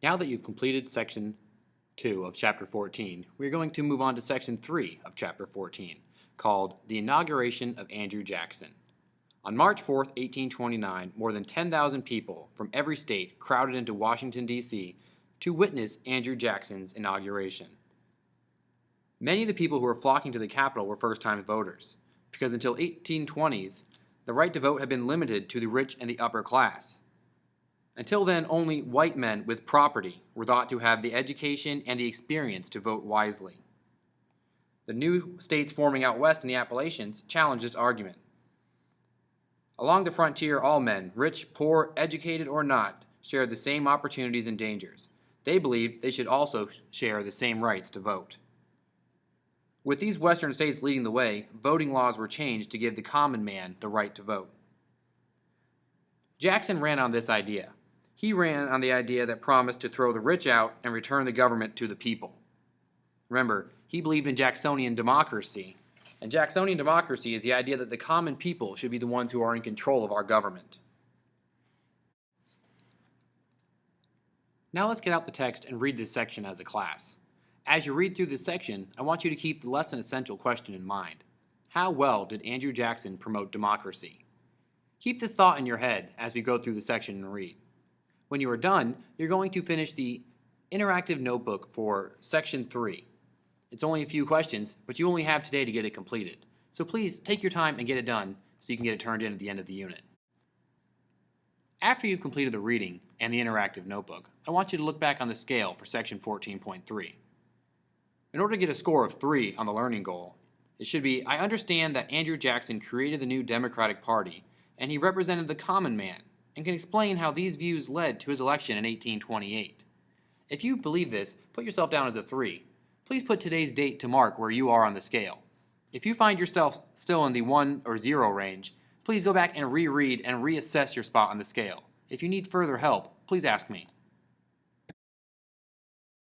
Now that you've completed Section 2 of Chapter 14, we're going to move on to Section 3 of Chapter 14, called The Inauguration of Andrew Jackson. On March 4, 1829, more than 10,000 people from every state crowded into Washington, D.C. to witness Andrew Jackson's inauguration. Many of the people who were flocking to the Capitol were first-time voters, because until 1820s, the right to vote had been limited to the rich and the upper class. Until then, only white men with property were thought to have the education and the experience to vote wisely. The new states forming out west in the Appalachians challenged this argument. Along the frontier, all men, rich, poor, educated, or not, shared the same opportunities and dangers. They believed they should also share the same rights to vote. With these western states leading the way, voting laws were changed to give the common man the right to vote. Jackson ran on this idea. He ran on the idea that promised to throw the rich out and return the government to the people. Remember, he believed in Jacksonian democracy, and Jacksonian democracy is the idea that the common people should be the ones who are in control of our government. Now let's get out the text and read this section as a class. As you read through this section, I want you to keep the less than essential question in mind. How well did Andrew Jackson promote democracy? Keep this thought in your head as we go through the section and read. When you are done, you're going to finish the interactive notebook for Section 3. It's only a few questions, but you only have today to get it completed. So please take your time and get it done so you can get it turned in at the end of the unit. After you've completed the reading and the interactive notebook, I want you to look back on the scale for Section 14.3. In order to get a score of 3 on the learning goal, it should be, I understand that Andrew Jackson created the new Democratic Party and he represented the common man and can explain how these views led to his election in 1828. If you believe this, put yourself down as a 3. Please put today's date to mark where you are on the scale. If you find yourself still in the 1 or 0 range, please go back and reread and reassess your spot on the scale. If you need further help, please ask me.